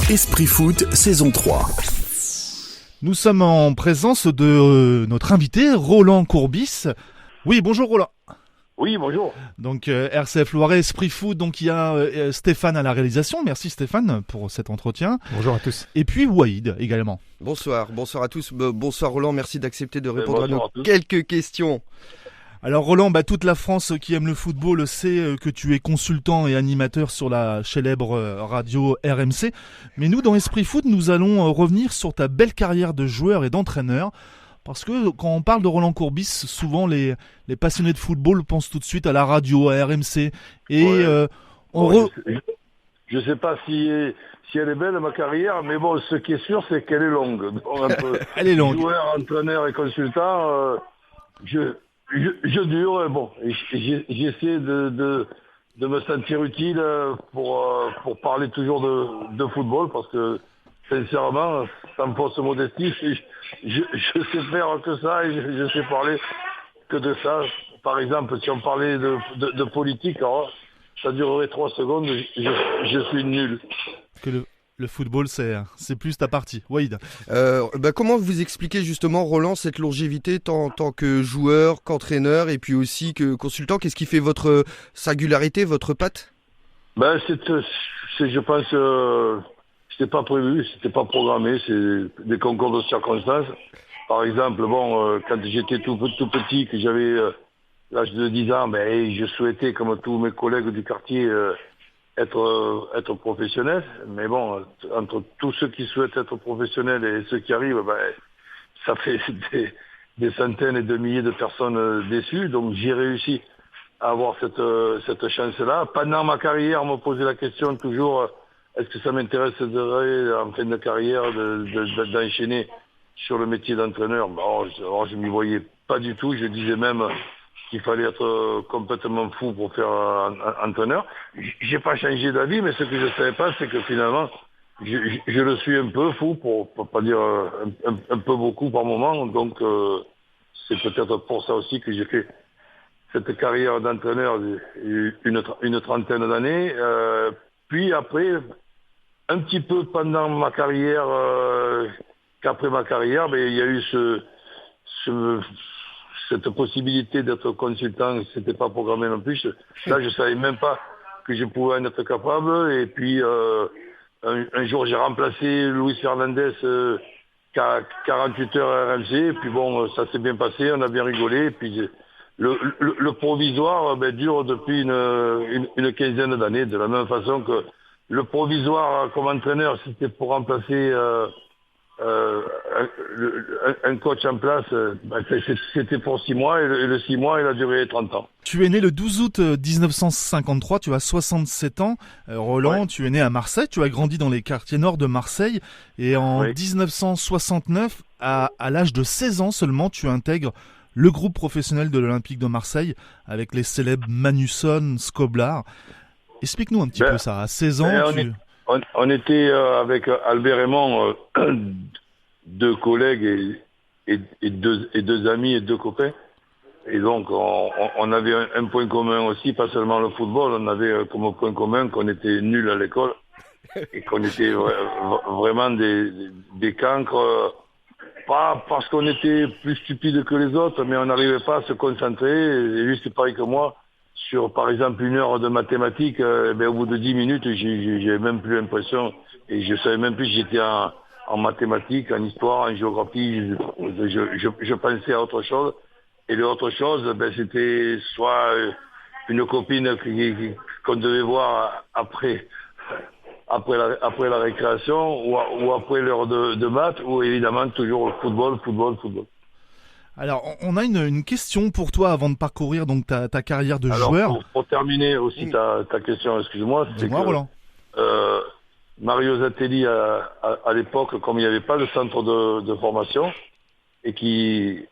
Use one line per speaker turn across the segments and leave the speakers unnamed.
Esprit Foot, saison 3.
Nous sommes en présence de notre invité, Roland Courbis. Oui, bonjour Roland.
Oui, bonjour.
Donc RCF Loiret, Esprit Foot, donc il y a Stéphane à la réalisation. Merci Stéphane pour cet entretien.
Bonjour à tous.
Et puis Waïd également.
Bonsoir à tous. Bonsoir Roland, merci d'accepter de répondre à nos
tous.
quelques questions.
Alors Roland, toute la France qui aime le football sait que tu es consultant et animateur sur la célèbre radio RMC. Mais nous, dans Esprit Foot, nous allons revenir sur ta belle carrière de joueur et d'entraîneur. Parce que quand on parle de Roland Courbis, souvent les passionnés de football pensent tout de suite à la radio, à RMC. Et
Je sais pas si elle est belle ma carrière, mais bon, ce qui est sûr, c'est qu'elle est longue. Donc, un peu
Elle est longue.
Joueur, entraîneur et consultant, je dure. Bon, j'essaie de me sentir utile pour parler toujours de football, parce que sincèrement, sans fausse modestie, je sais faire que ça et je sais parler que de ça. Par exemple, si on parlait de politique, alors, ça durerait 3 secondes, je suis nul.
que le football, c'est plus ta partie. Waïd.
Comment vous expliquez justement, Roland, cette longévité tant que joueur, qu'entraîneur et puis aussi que consultant? Qu'est-ce qui fait votre singularité, votre patte?
Je pense, c'était pas prévu, c'était pas programmé, c'est des concours de circonstances. Par exemple, quand j'étais tout petit, que j'avais l'âge de 10 ans, je souhaitais, comme tous mes collègues du quartier, être professionnel. Mais bon, entre tous ceux qui souhaitent être professionnels et ceux qui arrivent, ça fait des centaines et de milliers de personnes déçues. Donc j'ai réussi à avoir cette chance-là. Pendant ma carrière, on me posait la question toujours, est-ce que ça m'intéresserait en fin de carrière d'enchaîner sur le métier d'entraîneur? Je m'y voyais pas du tout. Je disais même qu'il fallait être complètement fou pour faire entraîneur. J'ai pas changé d'avis, mais ce que je savais pas, c'est que finalement, je le suis un peu fou, pour pas dire un peu beaucoup par moment. Donc, c'est peut-être pour ça aussi que j'ai fait cette carrière d'entraîneur une trentaine d'années. Puis après, un petit peu pendant ma carrière, qu'après ma carrière, il y a eu cette possibilité d'être consultant. C'était pas programmé non plus. Là, je savais même pas que je pouvais en être capable. Et puis, un jour, j'ai remplacé Luis Fernandez, 48 heures RMC. Et puis ça s'est bien passé, on a bien rigolé. Et puis, le provisoire dure depuis une quinzaine d'années, de la même façon que le provisoire comme entraîneur, c'était pour remplacer un coach en place, c'était pour 6 mois, et le 6 mois, il a duré 30 ans.
Tu es né le 12 août 1953, tu as 67 ans. Roland, ouais. Tu es né à Marseille, tu as grandi dans les quartiers nord de Marseille. Et en 1969, à l'âge de 16 ans seulement, tu intègres le groupe professionnel de l'Olympique de Marseille avec les célèbres Manusson, Skoblar. Explique-nous un petit peu ça. À 16 ans,
on était avec Albert Raymond, 2 collègues et deux amis et 2 copains. Et donc, on avait un point commun aussi, pas seulement le football. On avait comme point commun qu'on était nuls à l'école et qu'on était vraiment des cancres. Pas parce qu'on était plus stupides que les autres, mais on n'arrivait pas à se concentrer. Et juste pareil que moi, sur par exemple 1 heure de mathématiques, au bout de 10 minutes, j'ai même plus l'impression, et je savais même plus si j'étais en mathématiques, en histoire, en géographie. Je pensais à autre chose. Et l'autre chose, c'était soit une copine qu'on devait voir après la récréation, ou après l'heure de maths, ou évidemment toujours football.
Alors, on a une question pour toi avant de parcourir donc ta carrière de joueur.
Pour terminer aussi ta question, excuse-moi.
Dis-moi, Roland.
Mario Zatelli, à l'époque, comme il n'y avait pas de centre de formation, et qui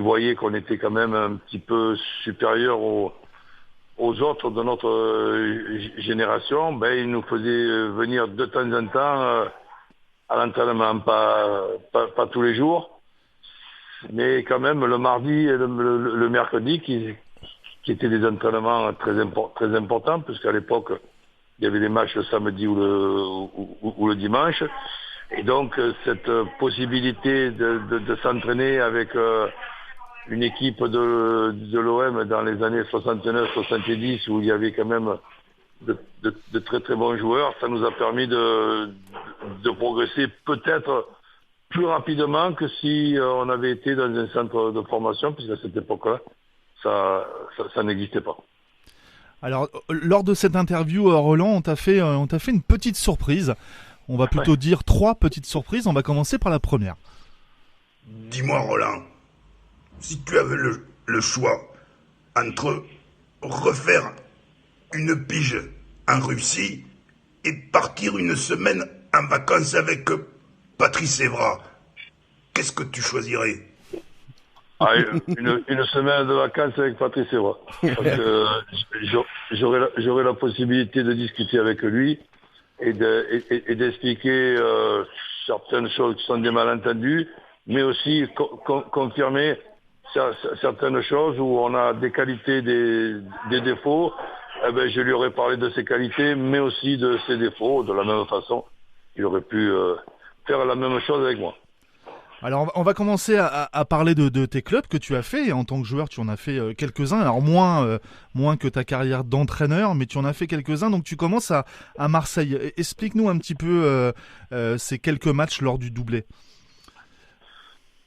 voyait qu'on était quand même un petit peu supérieur aux autres de notre génération, il nous faisait venir de temps en temps à l'entraînement, pas tous les jours, mais quand même le mardi et le mercredi qui étaient des entraînements très importants, puisqu'à l'époque il y avait les matchs le samedi ou le dimanche. Et donc cette possibilité de s'entraîner avec une équipe de l'OM dans les années 69-70 où il y avait quand même de très très bons joueurs, ça nous a permis de progresser peut-être plus rapidement que si on avait été dans un centre de formation, puisqu'à cette époque-là, ça n'existait pas.
Alors, lors de cette interview, Roland, on t'a fait une petite surprise. On va plutôt dire 3 petites surprises. On va commencer par la première.
Dis-moi, Roland, si tu avais le choix entre refaire une pige en Russie et partir une semaine en vacances avec Patrice Evra, qu'est-ce que tu choisirais?
Une semaine de vacances avec Patrice Evra. Parce que j'aurais la possibilité de discuter avec lui et d'expliquer certaines choses qui sont des malentendus, mais aussi confirmer certaines choses où on a des qualités, des défauts. Eh ben, je lui aurais parlé de ses qualités, mais aussi de ses défauts. De la même façon, il aurait pu faire la même chose avec moi.
Alors, on va commencer à parler de tes clubs que tu as fait. Et en tant que joueur, tu en as fait quelques-uns. Alors, moins que ta carrière d'entraîneur, mais tu en as fait quelques-uns. Donc, tu commences à Marseille. Explique-nous un petit peu ces quelques matchs lors du doublé.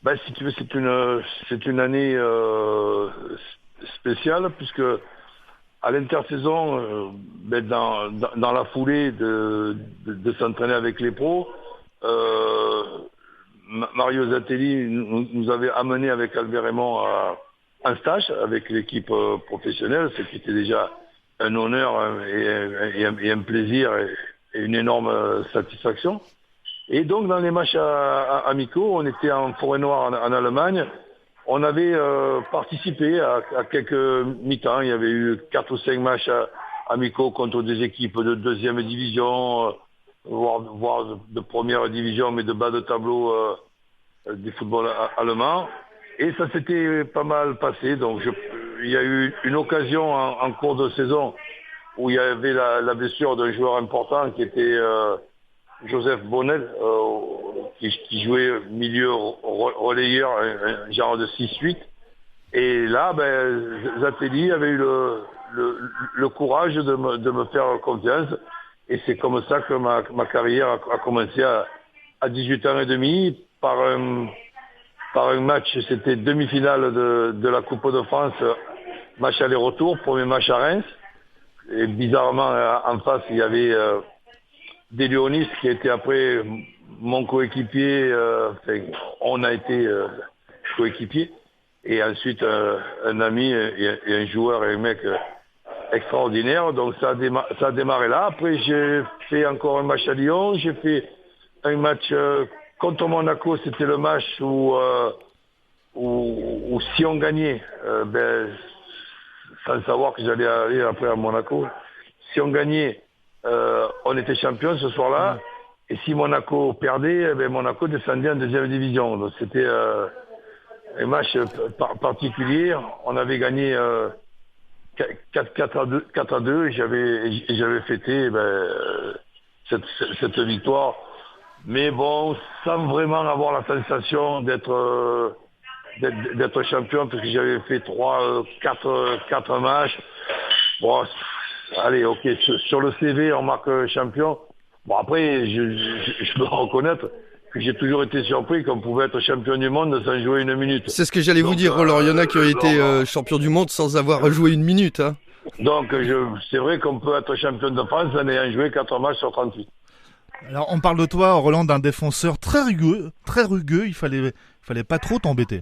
Ben, si tu veux, c'est une année spéciale, puisque à l'intersaison, dans la foulée de s'entraîner avec les pros, Mario Zatelli nous avait amené avec Albert Raymond en stage avec l'équipe professionnelle, ce qui était déjà un honneur et un plaisir et une énorme satisfaction. Et donc dans les matchs amicaux, on était en Forêt-Noire en Allemagne. On avait participé à quelques mi-temps. Il y avait eu 4 ou 5 matchs amicaux contre des équipes de deuxième division, voire de première division, mais de bas de tableau du football allemand. Et ça s'était pas mal passé. Donc il y a eu une occasion en cours de saison où il y avait la blessure d'un joueur important qui était Joseph Bonnel, qui jouait milieu relayeur, un genre de 6-8. Et là, Zatelli avait eu le courage de me faire confiance. Et c'est comme ça que ma carrière a commencé à 18 ans et demi par un match. C'était demi-finale de la Coupe de France, match aller-retour, premier match à Reims. Et bizarrement, en face, il y avait des Léonis qui était après mon coéquipier. On a été coéquipier. Et ensuite, un ami et un joueur et un mec extraordinaire. Donc ça a démarré là. Après, j'ai fait encore un match à Lyon. J'ai fait un match contre Monaco. C'était le match où si on gagnait, sans savoir que j'allais aller après à Monaco, si on gagnait, on était champion ce soir-là. Et si Monaco perdait, Monaco descendait en deuxième division. Donc c'était un match particulier. On avait gagné 4-2 et j'avais fêté cette victoire. Mais bon, sans vraiment avoir la sensation d'être champion, parce que j'avais fait 4 matchs. Bon, allez, ok, sur le CV, on marque champion. Bon, après, je peux reconnaître que j'ai toujours été surpris qu'on pouvait être champion du monde sans jouer une minute.
C'est ce que j'allais vous dire, Roland. Il y en a qui ont été champion du monde sans avoir joué une minute. Hein.
Donc, c'est vrai qu'on peut être champion de France en ayant joué 4 matchs sur 38.
Alors, on parle de toi, Roland, d'un défenseur très rugueux. Il fallait pas trop t'embêter.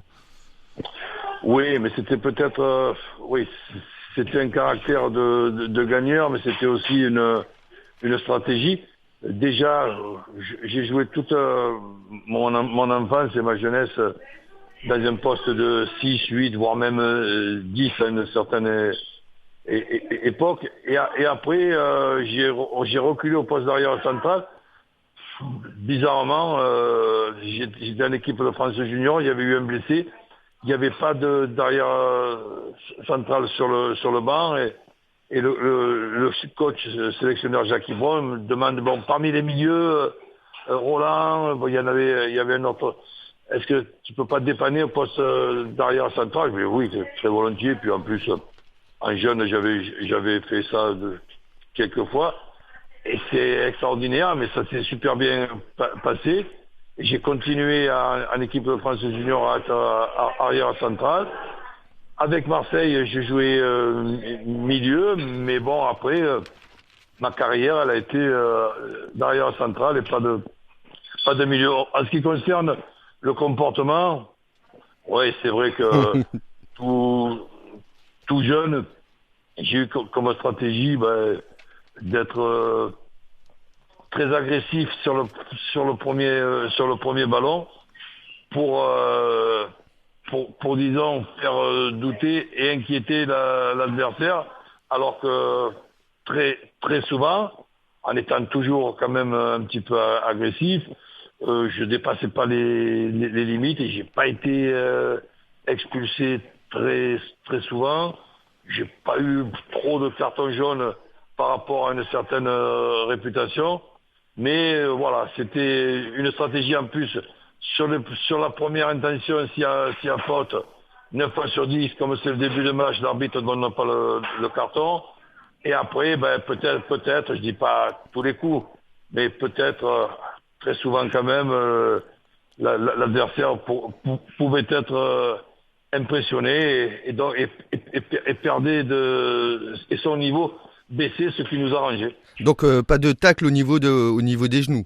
Oui, mais c'était peut-être... c'était un caractère de gagneur, mais c'était aussi une stratégie. Déjà, j'ai joué toute mon enfance et ma jeunesse dans un poste de 6, 8, voire même 10 à une certaine époque. Et après, j'ai reculé au poste d'arrière central. Bizarrement, j'étais en équipe de France Junior, il y avait eu un blessé. Il n'y avait pas d'arrière central sur le banc. Et le coach sélectionneur Jacques Ibron me demande, bon, parmi les milieux, Roland, bon, il y avait un autre. Est-ce que tu peux pas te dépanner au poste d'arrière central? Je dis oui, très volontiers. Puis en plus, en jeune, j'avais fait ça quelques fois. Et c'est extraordinaire, mais ça s'est super bien passé. J'ai continué en équipe de France junior à être arrière central. Avec Marseille, j'ai joué milieu, mais bon, après, ma carrière, elle a été d'arrière central et pas de milieu. En ce qui concerne le comportement, ouais, c'est vrai que tout jeune, j'ai eu comme stratégie d'être très agressif sur le premier ballon pour disons faire douter et inquiéter l'adversaire, alors que très souvent, en étant toujours quand même un petit peu agressif, je dépassais pas les limites et j'ai pas été expulsé très souvent. J'ai pas eu trop de cartons jaunes par rapport à une certaine réputation, mais voilà, c'était une stratégie en plus sur la première intention. S'il y a faute, 9 fois sur 10, comme c'est le début de match, l'arbitre ne donne pas le carton. Et après, peut-être, je dis pas tous les coups, mais peut-être très souvent quand même, l'adversaire pouvait être impressionné et perdait et son niveau baissait, ce qui nous arrangeait.
Donc pas de tacle au niveau des genoux.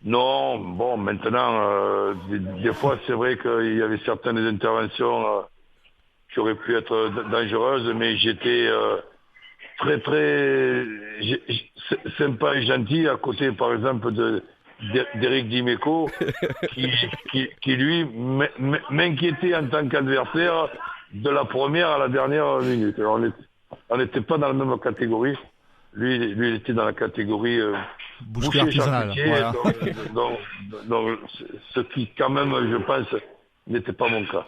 Non, bon, maintenant, des fois, c'est vrai qu'il y avait certaines interventions qui auraient pu être dangereuses, mais j'étais très sympa et gentil à côté, par exemple, d'Éric Dimeco, qui lui m'inquiétait en tant qu'adversaire de la première à la dernière minute. On n'était pas dans la même catégorie. Lui, il était dans la catégorie
boucher artisanal. Voilà.
Donc, ce qui, quand même, je pense, n'était pas mon cas.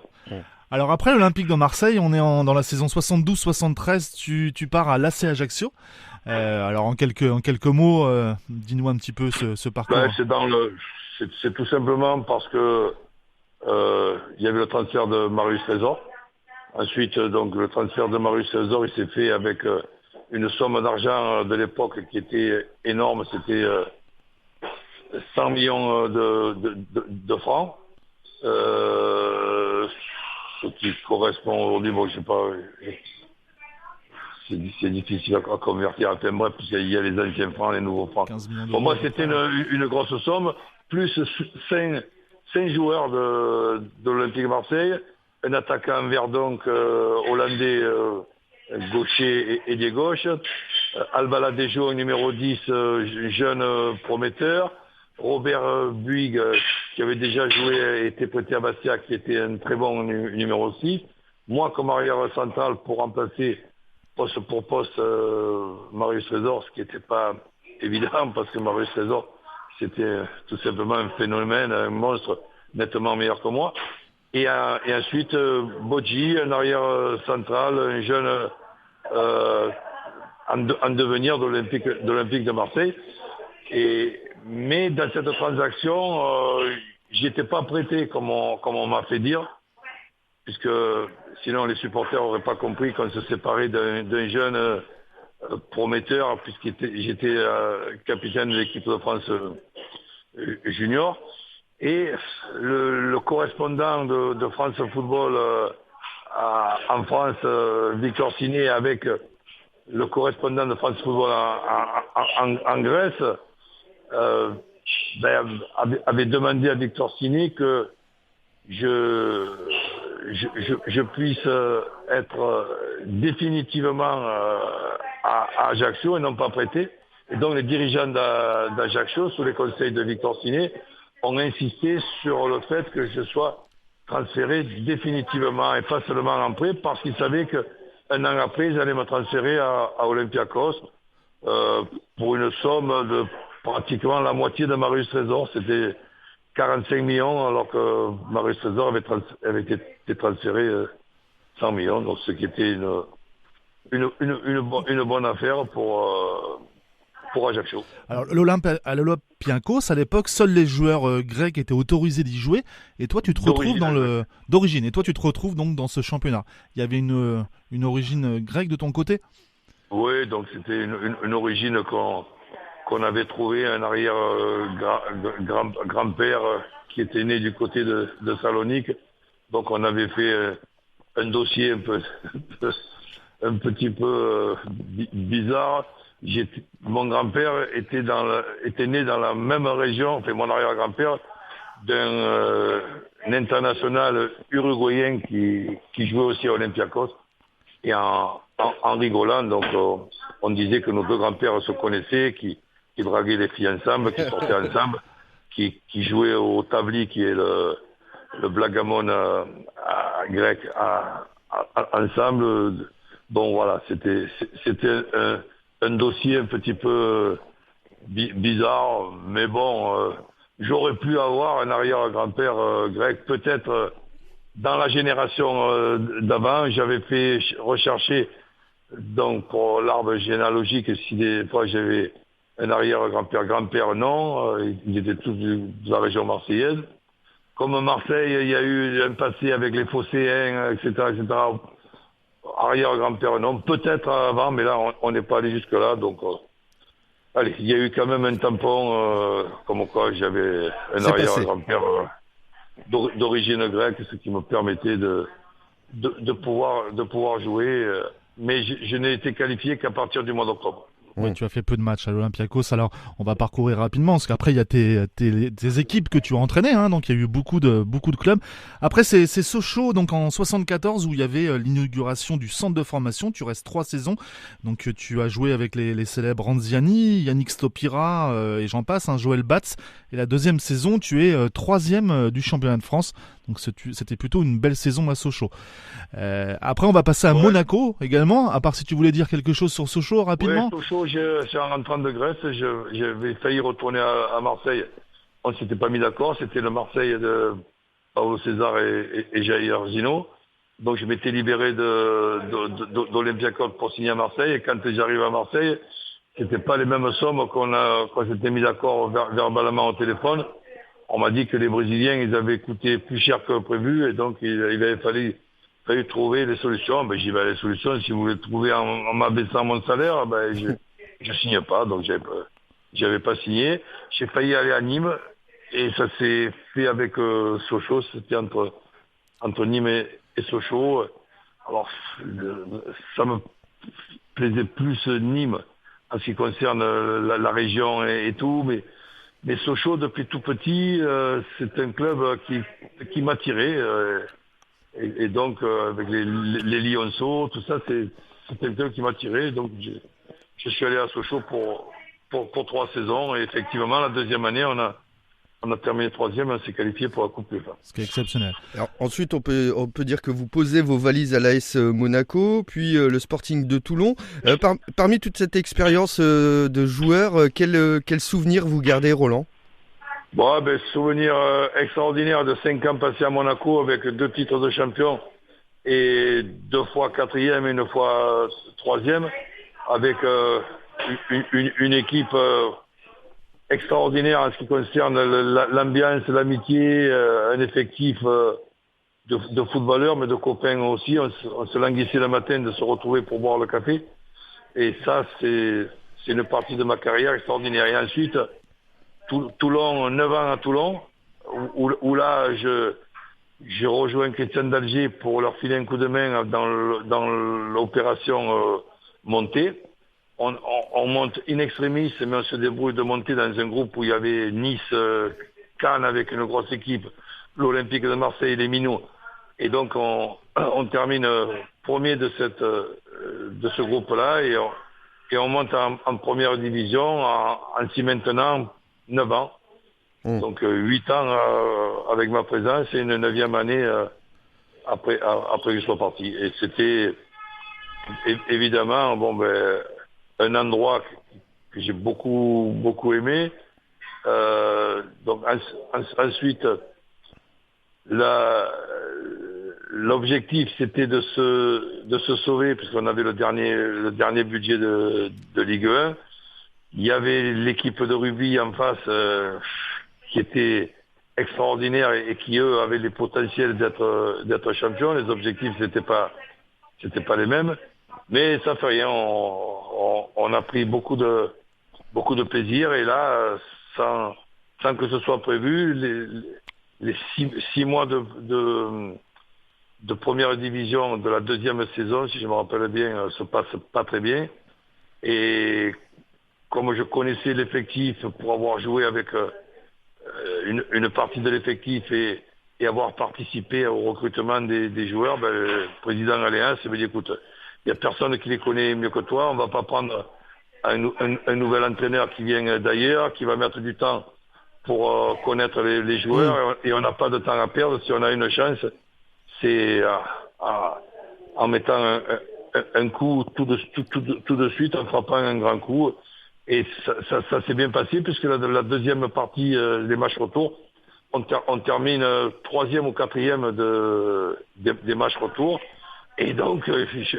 Alors après l'Olympique de Marseille, on est dans la saison 72-73, tu pars à l'AC Ajaccio. Alors en quelques mots, dis-nous un petit peu ce parcours.
C'est tout simplement parce que il y avait le transfert de Marius Trésor. Ensuite, donc le transfert de Marius Trésor, il s'est fait avec une somme d'argent de l'époque qui était énorme. C'était 100 millions de francs. Ce qui correspond aujourd'hui, bon, je sais pas, c'est difficile à convertir. Enfin bref, puisqu'il y a les anciens francs, les nouveaux francs. Pour moi, c'était une grosse somme, plus 5 joueurs de l'Olympique de Marseille, un attaquant vert donc hollandais, gaucher et des gauches, Alba Ladejo, numéro 10, jeune prometteur, Robert Buig, qui avait déjà joué et été prêté à Bastia, qui était un très bon numéro 6. Moi, comme arrière central, pour remplacer poste pour poste Marius Trésor, ce qui n'était pas évident, parce que Marius Trésor, c'était tout simplement un phénomène, un monstre nettement meilleur que moi. Et ensuite, Bodji, un arrière central, un jeune en devenir de l'Olympique de Marseille. Mais dans cette transaction, j'étais pas prêté, comme on m'a fait dire, puisque sinon les supporters n'auraient pas compris qu'on se séparait d'un jeune prometteur, j'étais capitaine de l'équipe de France junior. Et le correspondant de France Football en France, Victor Siné, avec le correspondant de France Football en Grèce, avait demandé à Victor Siné que je puisse être définitivement à Ajaccio et non pas prêté. Et donc les dirigeants d'Ajaccio, sous les conseils de Victor Siné, ont insisté sur le fait que je sois transféré définitivement et pas seulement en prêt, parce qu'ils savaient qu'un an après, ils allaient me transférer à Olympiakos pour une somme de pratiquement la moitié de Marius Trésor. C'était 45 millions, alors que Marius Trésor avait été transféré 100 millions, donc ce qui était une bonne affaire pour Ajaccio.
Alors à l'Olympiakos, à l'époque, seuls les joueurs grecs étaient autorisés d'y jouer, et toi tu te retrouves d'origine, et toi tu te retrouves donc dans ce championnat. Il y avait une origine grecque de ton côté?
Oui, donc c'était une origine qu'on avait trouvé, un arrière grand-père qui était né du côté de Salonique. Donc on avait fait un dossier un petit peu bizarre. Mon grand-père était né dans la même région, enfin mon arrière-grand-père, d'un international uruguayen qui jouait aussi à Olympiakos. Et en rigolant, donc on disait que nos deux grands-pères se connaissaient, qui draguaient les filles ensemble, qui sortaient ensemble, qui jouaient au tabli, qui est le blagamon grec, ensemble. Bon voilà, c'était un dossier un petit peu bizarre, mais bon, j'aurais pu avoir un arrière-grand-père grec, peut-être dans la génération d'avant. J'avais fait rechercher donc pour l'arbre généalogique si des fois j'avais un arrière-grand-père, non, ils étaient tous de la région marseillaise. Comme Marseille, il y a eu un passé avec les Phocéens, etc., etc. Arrière-grand-père, non, peut-être avant, mais là, on n'est pas allé jusque-là. Donc, allez, il y a eu quand même un tampon, comme quoi j'avais un arrière-grand-père d'origine grecque, ce qui me permettait de pouvoir jouer. Mais je n'ai été qualifié qu'à partir du mois d'octobre.
Oui, tu as fait peu de matchs à l'Olympiakos. Alors, on va parcourir rapidement, parce qu'après, il y a tes équipes que tu as entraînées, hein, donc il y a eu beaucoup de clubs. Après, c'est Sochaux, donc en 74, où il y avait l'inauguration du centre de formation. Tu restes 3 saisons. Donc, tu as joué avec les célèbres Anziani, Yannick Stopira, et j'en passe, hein, Joël Batz. Et la deuxième saison, tu es 3e du championnat de France. Donc, c'était plutôt une belle saison à Sochaux. Après, on va passer à Monaco également, à part si tu voulais dire quelque chose sur Sochaux rapidement.
Oui, Sochaux, c'est en rentrant de Grèce, j'avais failli retourner à Marseille. On ne s'était pas mis d'accord, c'était le Marseille de Paolo César et Jair Zino. Donc je m'étais libéré d'Olympiakos pour signer à Marseille, et quand j'arrive à Marseille, c'était pas les mêmes sommes qu'on s'était mis d'accord verbalement au téléphone. On m'a dit que les Brésiliens, ils avaient coûté plus cher que prévu, et donc il avait fallu trouver des solutions. Ben, j'y vais à les solutions. Si vous voulez trouver en m'abaissant mon salaire, ben, je signe pas. Donc, j'avais pas signé. J'ai failli aller à Nîmes, et ça s'est fait avec Sochaux. C'était entre Nîmes et Sochaux. Alors, ça me plaisait plus Nîmes en ce qui concerne la région et tout, mais Sochaux, depuis tout petit, c'est un club qui m'attirait. Et donc, avec les Lionceaux, tout ça, c'est un club qui m'a tiré. Donc, je suis allé à Sochaux pour 3 saisons. Et effectivement, la deuxième année, on a terminé 3e, on s'est qualifié pour la Coupe UEFA.
Ce qui est exceptionnel.
Alors, ensuite, on peut dire que vous posez vos valises à l'AS Monaco, puis le Sporting de Toulon. Parmi toute cette expérience de joueur, quel souvenir vous gardez, Roland ?
Bon, souvenir extraordinaire de 5 ans passés à Monaco avec 2 titres de champion et 2 fois 4e et 1 fois 3e, avec une équipe extraordinaire en ce qui concerne l'ambiance, l'amitié, un effectif de footballeurs, mais de copains aussi. On se languissait le matin de se retrouver pour boire le café. Et ça, c'est une partie de ma carrière extraordinaire. Et ensuite, Toulon, 9 ans à Toulon, où là, je rejoins Christian d'Alger pour leur filer un coup de main dans l'opération montée. On monte in extremis, mais on se débrouille de monter dans un groupe où il y avait Nice, Cannes avec une grosse équipe, l'Olympique de Marseille, les Minots. Et donc on termine premier de ce groupe-là, et on monte en première division en s'y maintenant 9 ans. Donc 8 ans avec ma présence, et une 9e année après que je sois parti. Et c'était évidemment un endroit que j'ai beaucoup aimé. Donc ensuite, l'objectif c'était de se sauver, puisqu'on avait le dernier budget de Ligue 1. Il y avait l'équipe de rugby en face qui était extraordinaire et qui eux avaient les potentiels d'être champions. Les objectifs c'était pas les mêmes, mais ça fait rien. On a pris beaucoup de plaisir, et là sans que ce soit prévu, les 6 mois de première division de la deuxième saison, si je me rappelle bien, se passent pas très bien. Et comme je connaissais l'effectif pour avoir joué avec une partie de l'effectif et avoir participé au recrutement des joueurs, le président Alliance me dit écoute, il n'y a personne qui les connaît mieux que toi, on ne va pas prendre un nouvel entraîneur qui vient d'ailleurs, qui va mettre du temps pour connaître les joueurs, et on n'a pas de temps à perdre. Si on a une chance, c'est en mettant un coup tout de suite, en frappant un grand coup. Et ça s'est bien passé, puisque la deuxième partie des matchs retour, on termine 3e ou 4e des matchs retour. Et donc,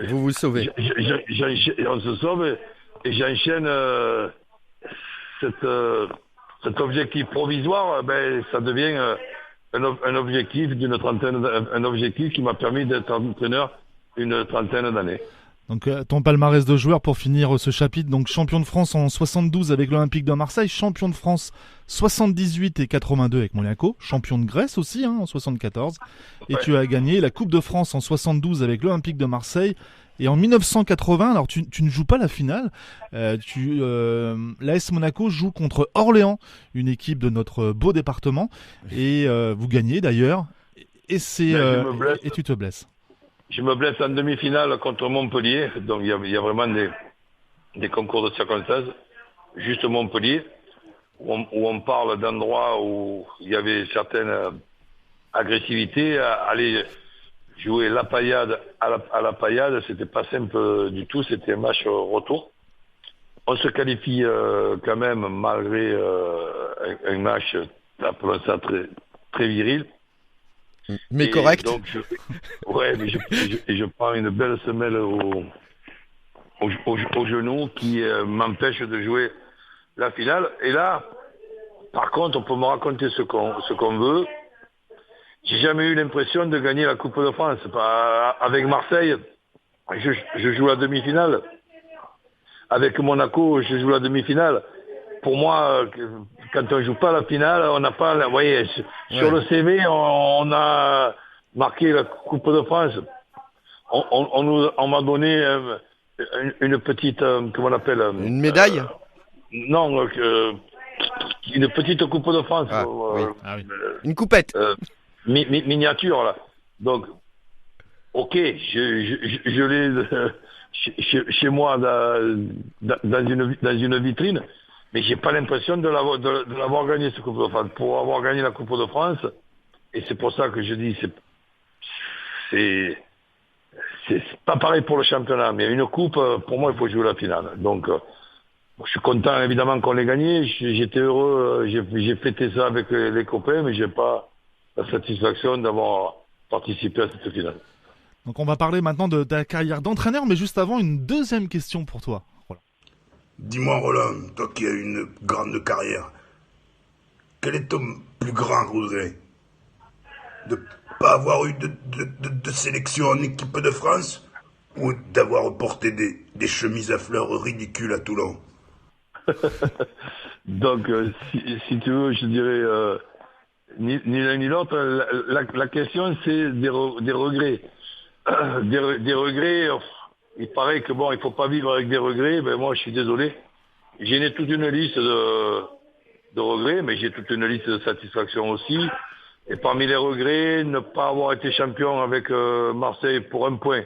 vous vous sauvez.
On se sauve, et j'enchaîne cet objectif provisoire. Ça devient un objectif d'une trentaine, un objectif qui m'a permis d'être entraîneur une trentaine d'années.
Donc ton palmarès de joueur pour finir ce chapitre, donc champion de France en 72 avec l'Olympique de Marseille, champion de France 78 et 82 avec Monaco, champion de Grèce aussi en 74, et tu as gagné la Coupe de France en 72 avec l'Olympique de Marseille. Et en 1980, alors tu ne joues pas la finale, l'AS Monaco joue contre Orléans, une équipe de notre beau département, et vous gagnez d'ailleurs, et tu te blesses.
Je me blesse en demi-finale contre Montpellier, donc il y a vraiment des concours de circonstances. Juste Montpellier, où on parle d'endroits où il y avait certaines agressivités. Aller jouer la paillade à la paillade, c'était pas simple du tout, c'était un match retour. On se qualifie quand même, malgré un match, appelons ça très, très viril.
Mais
et
correct.
Donc je prends une belle semelle au genou qui m'empêche de jouer la finale. Et là, par contre, on peut me raconter ce qu'on veut. J'ai jamais eu l'impression de gagner la Coupe de France. Avec Marseille, je joue la demi-finale. Avec Monaco, je joue la demi-finale. Pour moi, quand on joue pas la finale, on n'a pas... Vous voyez, sur le CV, on a marqué la Coupe de France. On m'a donné une petite... comment on appelle
une médaille
non, une petite Coupe de France.
Oui. Une coupette.
Miniature, là. Donc, ok, je l'ai chez moi dans une vitrine, mais j'ai pas l'impression de l'avoir gagné, cette Coupe de France. Pour avoir gagné la Coupe de France, et c'est pour ça que je dis, c'est pas pareil pour le championnat, mais une coupe, pour moi, il faut jouer la finale. Donc, je suis content, évidemment, qu'on l'ait gagné. J'étais heureux, j'ai fêté ça avec les copains, mais j'ai pas la satisfaction d'avoir participé à cette finale.
Donc, on va parler maintenant de ta carrière d'entraîneur, mais juste avant, une deuxième question pour toi. Voilà.
Dis-moi, Roland, toi qui as une grande carrière, quel est ton plus grand regret? De pas avoir eu de sélection en équipe de France, ou d'avoir porté des chemises à fleurs ridicules à Toulon?
Donc, si tu veux, je dirais ni l'un ni l'autre. La question, c'est des regrets. Des regrets, il paraît que bon, il faut pas vivre avec des regrets. Ben moi, je suis désolé. J'ai toute une liste de regrets, mais j'ai toute une liste de satisfaction aussi. Et parmi les regrets, ne pas avoir été champion avec Marseille pour un point.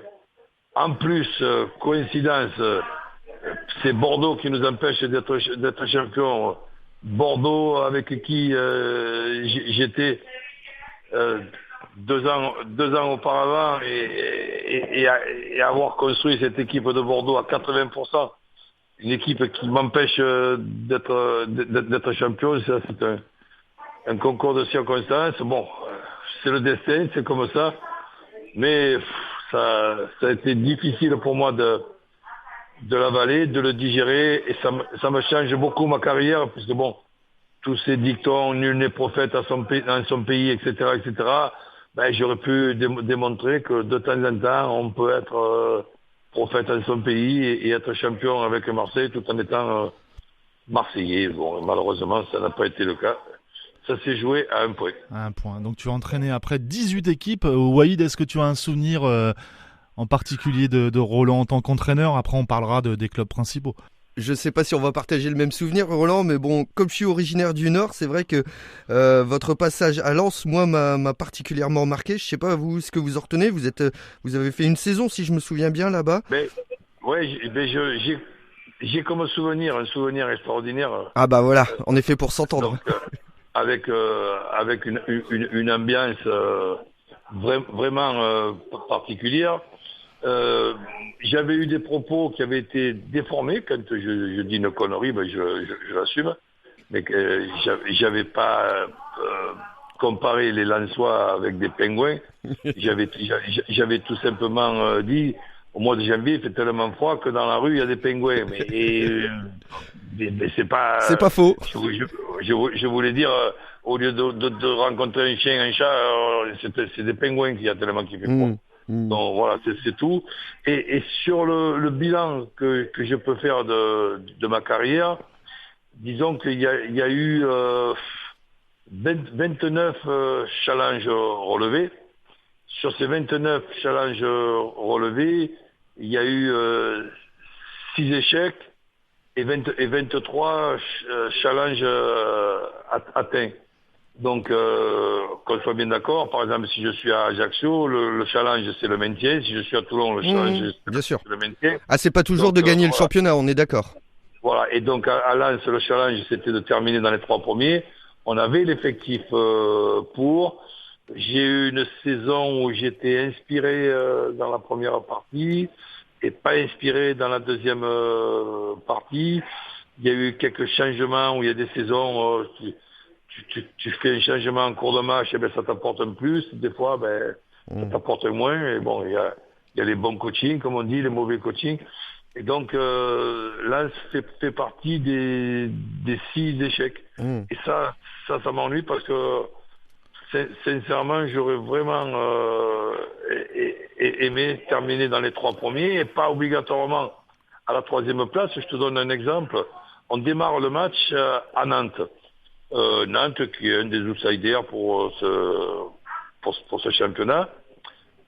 En plus, coïncidence, c'est Bordeaux qui nous empêche d'être champion. Bordeaux avec qui j'étais 2 ans auparavant, et avoir construit cette équipe de Bordeaux à 80%, une équipe qui m'empêche d'être champion, ça c'est un concours de circonstances. Bon, c'est le destin, c'est comme ça. Mais ça a été difficile pour moi de l'avaler, de le digérer, et ça me change beaucoup ma carrière, puisque bon, tous ces dictons, nul n'est prophète dans son pays, etc., ben, j'aurais pu démontrer que de temps en temps, on peut être prophète dans son pays et être champion avec Marseille tout en étant Marseillais. Bon, malheureusement, ça n'a pas été le cas. Ça s'est joué à un point.
À un point. Donc tu as entraîné après 18 équipes. Waïd, est-ce que tu as un souvenir en particulier de Roland en tant qu'entraîneur? Après, on parlera des clubs principaux.
Je sais pas si on va partager le même souvenir, Roland, mais bon, comme je suis originaire du Nord, c'est vrai que votre passage à Lens, moi, m'a particulièrement marqué. Je sais pas, vous, ce que vous en retenez. Vous avez fait une saison, si je me souviens bien, là-bas.
Mais, ouais, j'ai comme souvenir, un souvenir extraordinaire.
Ah bah voilà, en effet, pour s'entendre.
Donc, avec une ambiance vraiment particulière. J'avais eu des propos qui avaient été déformés. Quand je dis une connerie, ben je l'assume. Mais que j'avais pas comparé les Lensois avec des pingouins. J'avais tout simplement dit, au mois de janvier, il fait tellement froid que dans la rue, il y a des pingouins. Mais c'est pas...
C'est pas faux.
Je voulais dire, au lieu de rencontrer un chien, un chat, c'est des pingouins qu'il y a tellement qui fait froid. Donc voilà, c'est tout. Et sur le bilan que je peux faire de ma carrière, disons qu'il y a eu 29 challenges relevés. Sur ces 29 challenges relevés, il y a eu 6 échecs et 23 challenges atteints. Donc, qu'on soit bien d'accord, par exemple, si je suis à Ajaccio, le challenge, c'est le maintien. Si je suis à Toulon, le challenge,
bien sûr.
c'est le maintien.
Ah, c'est pas toujours de gagner le championnat, on est d'accord.
Voilà, et donc à Lens, le challenge, c'était de terminer dans les 3 premiers. On avait l'effectif pour. J'ai eu une saison où j'étais inspiré dans la première partie et pas inspiré dans la deuxième partie. Il y a eu quelques changements où il y a des saisons... Tu fais un changement en cours de match, et ben ça t'apporte un plus. Des fois, ben ça t'apporte un moins. Et bon, il y a les bons coachings, comme on dit, les mauvais coachings. Et donc, là, fait partie des 6 échecs. Et ça m'ennuie parce que, sincèrement, j'aurais vraiment aimé terminer dans les 3 premiers et pas obligatoirement à la 3e place. Je te donne un exemple. On démarre le match à Nantes. Nantes, qui est un des outsiders pour ce championnat.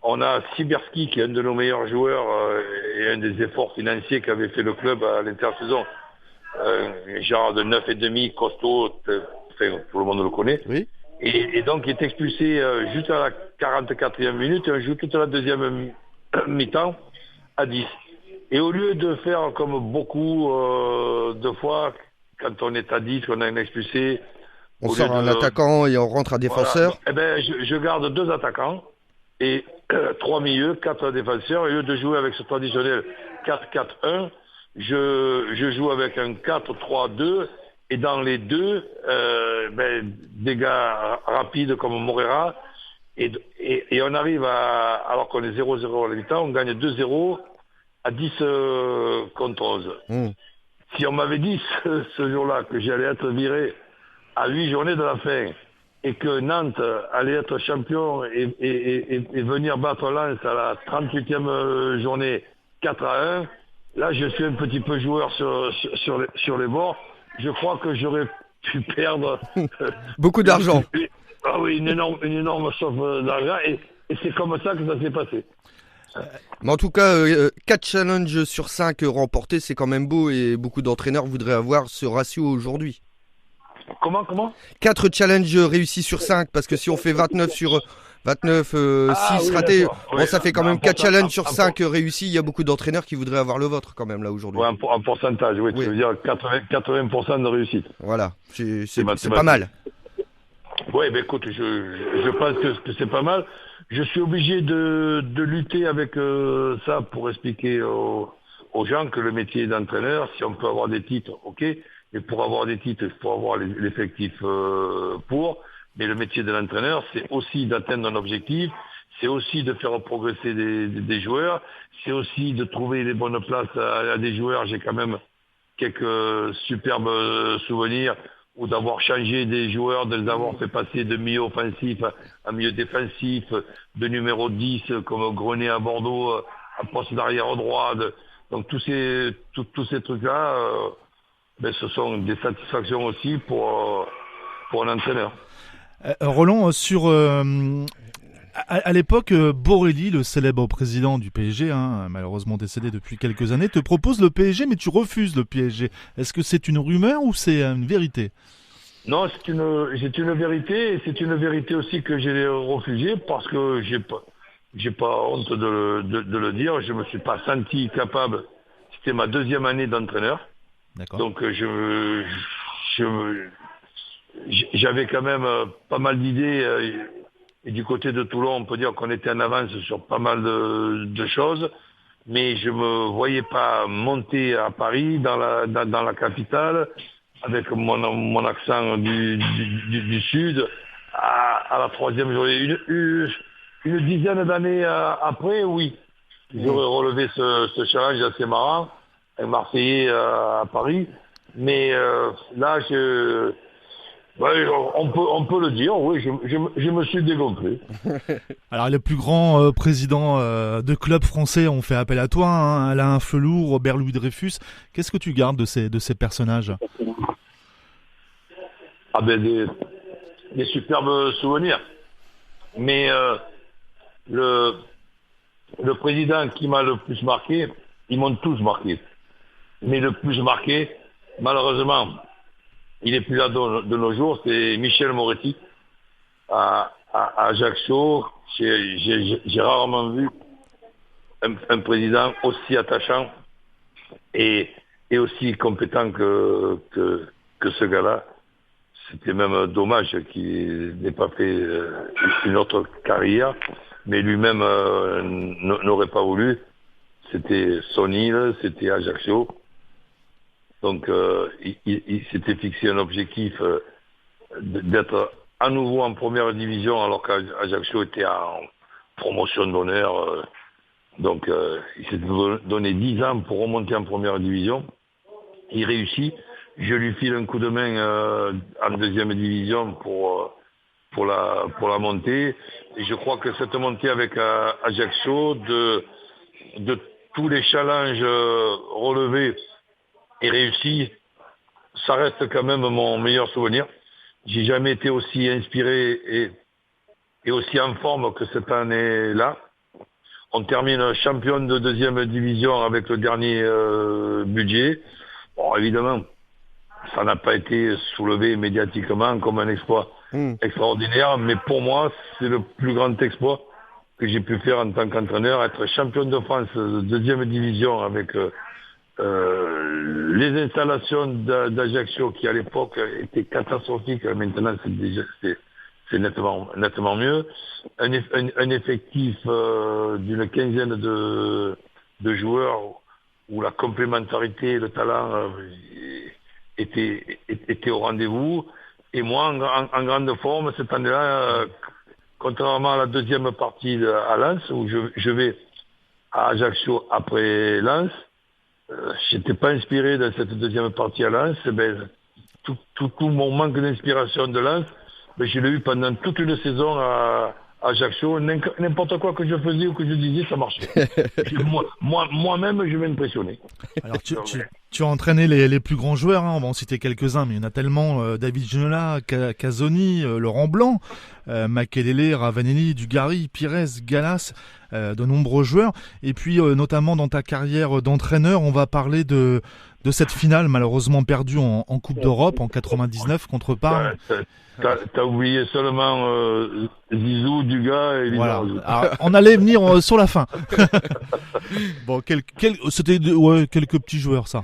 On a Sibierski, qui est un de nos meilleurs joueurs et un des efforts financiers qu'avait fait le club à l'intersaison. Genre de 9,5, costaud, enfin, tout le monde le connaît. Oui. Et donc, il est expulsé juste à la 44e minute et on joue toute la deuxième mi-temps à 10. Et au lieu de faire comme beaucoup de fois, quand on est à 10, qu'on a un expulsé...
On sort un attaquant et on rentre un défenseur.
Voilà. Eh ben, je garde 2 attaquants et 3 milieux, 4 défenseurs. Au lieu de jouer avec ce traditionnel 4-4-1, je joue avec un 4-3-2 et dans les deux, des gars rapides comme Morera. Et on arrive alors qu'on est 0-0 à la mi-temps, on gagne 2-0 à 10 contre 11. Si on m'avait dit ce jour-là que j'allais être viré à 8 journées de la fin et que Nantes allait être champion et venir battre Lens à la 38e journée 4-1, là je suis un petit peu joueur sur les bords. Je crois que j'aurais pu perdre
beaucoup d'argent.
Ah oui, une énorme somme d'argent et c'est comme ça que ça s'est passé.
Mais en tout cas, 4 challenges sur 5 remportés, c'est quand même beau et beaucoup d'entraîneurs voudraient avoir ce ratio aujourd'hui.
Comment
4 challenges réussis sur 5, parce que si on fait 29 sur 29, 6 ratés, bon, ça fait quand même 4 challenges sur 5 réussis. Il y a beaucoup d'entraîneurs qui voudraient avoir le vôtre quand même là aujourd'hui.
Ouais, en pourcentage, oui, tu veux dire 80% de réussite.
Voilà, c'est pas mal.
Oui, ben écoute, je pense que c'est pas mal. Je suis obligé de lutter avec ça pour expliquer aux gens que le métier d'entraîneur, si on peut avoir des titres, ok, mais pour avoir des titres, il faut avoir l'effectif pour. Mais le métier de l'entraîneur, c'est aussi d'atteindre un objectif, c'est aussi de faire progresser des joueurs, c'est aussi de trouver les bonnes places à des joueurs. J'ai quand même quelques superbes souvenirs ou d'avoir changé des joueurs, de les avoir fait passer de milieu offensif à milieu défensif, de numéro 10 comme Grenet à Bordeaux, à poste d'arrière droit. Donc tous ces trucs-là, ce sont des satisfactions aussi pour un entraîneur.
Roland, à l'époque, Borelli, le célèbre président du PSG, malheureusement décédé depuis quelques années, te propose le PSG, mais tu refuses le PSG. Est-ce que c'est une rumeur ou c'est une vérité ?
Non, c'est une vérité, et c'est une vérité aussi que j'ai refusée parce que j'ai pas honte de le dire. Je me suis pas senti capable. C'était ma 2e année d'entraîneur.
D'accord.
Donc j'avais quand même pas mal d'idées. Et du côté de Toulon, on peut dire qu'on était en avance sur pas mal de choses. Mais je me voyais pas monter à Paris, dans la capitale, avec mon accent du Sud, à la 3e journée. Une dizaine d'années après, oui. J'aurais relevé ce challenge assez marrant, un Marseillais à Paris. Mais là, on peut le dire, oui, je me suis dégonflé.
Alors, les plus grands présidents de clubs français ont fait appel à toi, Alain Flelou, Robert Louis Dreyfus. Qu'est-ce que tu gardes de ces personnages ?
Des superbes souvenirs. Mais le président qui m'a le plus marqué, ils m'ont tous marqué. Mais le plus marqué, malheureusement, il est plus là de nos jours, c'est Michel Moretti à Ajaccio. J'ai rarement vu un président aussi attachant et aussi compétent que ce gars-là. C'était même dommage qu'il n'ait pas fait une autre carrière, mais lui-même n'aurait pas voulu. C'était son île, c'était Ajaccio. Donc il s'était fixé un objectif d'être à nouveau en première division alors qu'Ajaccio était en promotion d'honneur. Donc il s'est donné 10 ans pour remonter en première division. Il réussit. Je lui file un coup de main en 2e division pour la montée. Et je crois que cette montée avec Ajaccio, de tous les challenges relevés et réussis, ça reste quand même mon meilleur souvenir. J'ai jamais été aussi inspiré et aussi en forme que cette année-là. On termine champion de 2e division avec le dernier budget. Bon, évidemment, ça n'a pas été soulevé médiatiquement comme un exploit extraordinaire, mais pour moi, c'est le plus grand exploit que j'ai pu faire en tant qu'entraîneur, être champion de France de 2e division avec les installations d'Ajaccio qui à l'époque étaient catastrophiques. Maintenant, c'est nettement mieux. Un effectif d'une quinzaine de joueurs où la complémentarité et le talent était au rendez-vous. Et moi, en grande forme, cette année-là, contrairement à la 2e partie à Lens, où je vais à Ajaccio après Lens, j'étais pas inspiré dans cette 2e partie à Lens. Tout mon manque d'inspiration de Lens, je l'ai eu pendant toute une saison à Ajaccio. N'importe quoi que je faisais ou que je disais, ça marchait. Moi-même, je m'impressionnais.
Alors, tu as entraîné les plus grands joueurs, on va en citer quelques-uns, mais il y en a tellement. David Ginola, Casoni, Laurent Blanc, Makelele, Ravanelli, Dugarry, Pires, Gallas, de nombreux joueurs. Et puis, notamment dans ta carrière d'entraîneur, on va parler de cette finale malheureusement perdue en Coupe d'Europe en 99 contre Parme.
T'as oublié seulement Zizou, Dugas et
voilà. Alors, on allait venir sur la fin. Bon, c'était quelques petits joueurs, ça.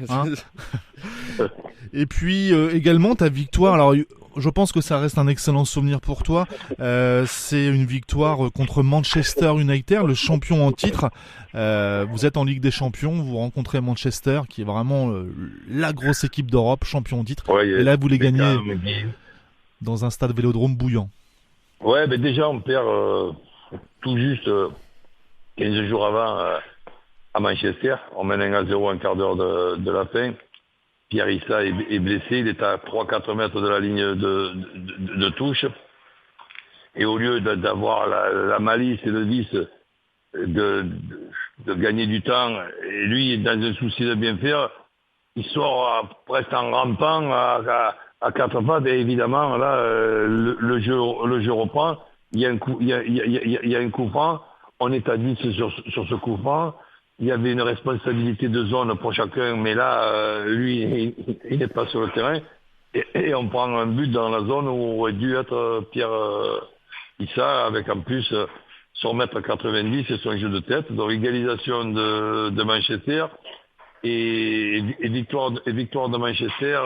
Et puis également ta victoire. Alors, je pense que ça reste un excellent souvenir pour toi. C'est une victoire contre Manchester United, le champion en titre. Vous êtes en Ligue des Champions, vous rencontrez Manchester, qui est vraiment la grosse équipe d'Europe, champion en titre. Ouais, et là, vous les gagnez dans un stade Vélodrome bouillant.
Ouais, mais déjà on perd tout juste 15 jours avant à Manchester. On mène 1-0 un quart d'heure de la fin. Pierre Issa est blessé, il est à 3-4 mètres de la ligne de touche. Et au lieu d'avoir la malice et le vice de gagner du temps, et lui, dans un souci de bien faire, il sort presque en rampant à quatre pattes, et évidemment, là, le jeu reprend. Il y a un coup franc, on est à 10 sur ce coup franc. Il y avait une responsabilité de zone pour chacun, mais là, lui, il n'est pas sur le terrain. Et on prend un but dans la zone où aurait dû être Pierre Issa, avec en plus son mètre 90 et son jeu de tête. Donc égalisation de Manchester et victoire de Manchester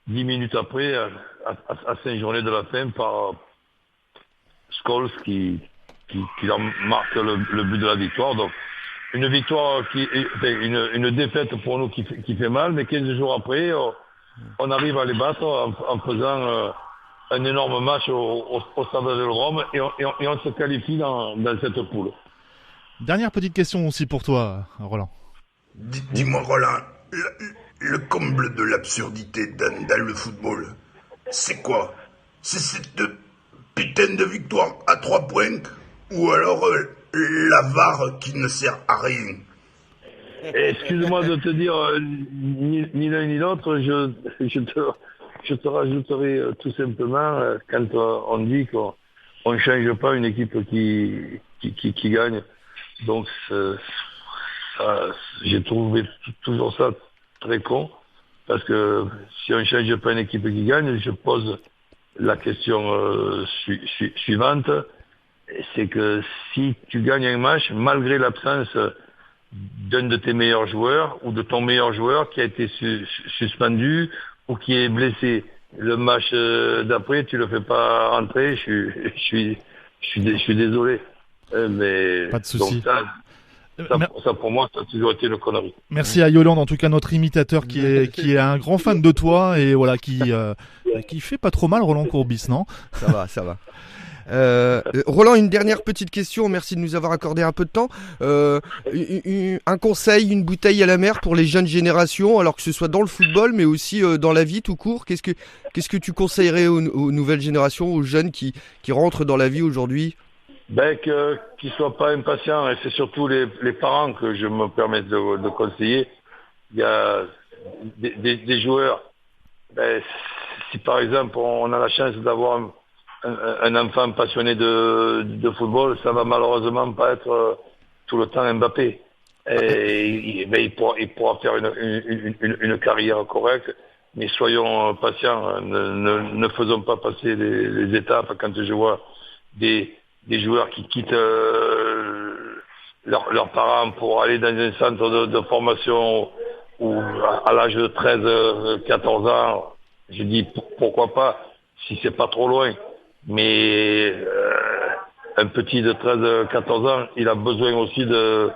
10 minutes après, à 5 journées de la fin, par Scholes qui leur marque le but de la victoire. Donc une victoire une défaite pour nous qui fait mal, mais 15 jours après, on arrive à les battre en faisant un énorme match au Stade de Vélodrome et on se qualifie dans cette poule.
Dernière petite question aussi pour toi, Roland.
Dis-moi, Roland, le comble de l'absurdité dans le football, c'est quoi? C'est cette putain de victoire à 3 points ou alors la VAR qui ne sert à rien?
Excuse-moi de te dire ni l'un ni l'autre, je te rajouterai tout simplement quand on dit qu'on ne change pas une équipe qui gagne. Donc j'ai trouvé toujours ça très con, parce que si on ne change pas une équipe qui gagne, je pose la question suivante, c'est que si tu gagnes un match, malgré l'absence d'un de tes meilleurs joueurs ou de ton meilleur joueur qui a été suspendu ou qui est blessé, le match d'après tu le fais pas rentrer, je suis désolé, mais
pas de souci.
Donc ça pour moi ça a toujours été une connerie.
Merci à Yolande, en tout cas notre imitateur qui est un grand fan de toi et voilà qui fait pas trop mal, Roland Courbis, non?
Ça va. Roland, une dernière petite question, merci de nous avoir accordé un peu de temps. Un conseil, une bouteille à la mer pour les jeunes générations, alors que ce soit dans le football mais aussi dans la vie tout court. Qu'est-ce que tu conseillerais aux nouvelles générations, aux jeunes qui rentrent dans la vie aujourd'hui?
Qu'ils soient pas impatients, et c'est surtout les parents que je me permets de conseiller. Il y a des joueurs, si par exemple on a la chance d'avoir un enfant passionné de football, ça va malheureusement pas être tout le temps Mbappé. Et il pourra faire une carrière correcte, mais soyons patients, ne faisons pas passer les étapes. Quand je vois des joueurs qui quittent leurs parents pour aller dans un centre de formation ou à l'âge de 13-14 ans, je dis pourquoi pas, si c'est pas trop loin. Mais un petit de 13-14 ans, il a besoin aussi de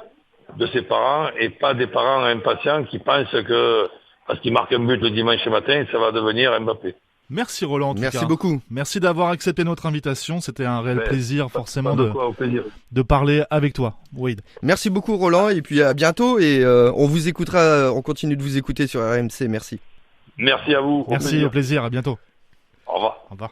ses parents, et pas des parents impatients qui pensent que parce qu'il marque un but le dimanche matin, ça va devenir Mbappé.
Merci Roland, en tout cas.
Merci beaucoup.
Merci d'avoir accepté notre invitation. C'était un réel plaisir, forcément,
plaisir
de parler avec toi, Wade.
Merci beaucoup Roland, et puis à bientôt. Et on vous écoutera, on continue de vous écouter sur RMC. Merci.
Merci à vous.
Merci, au plaisir. À bientôt.
Au revoir.
Au revoir.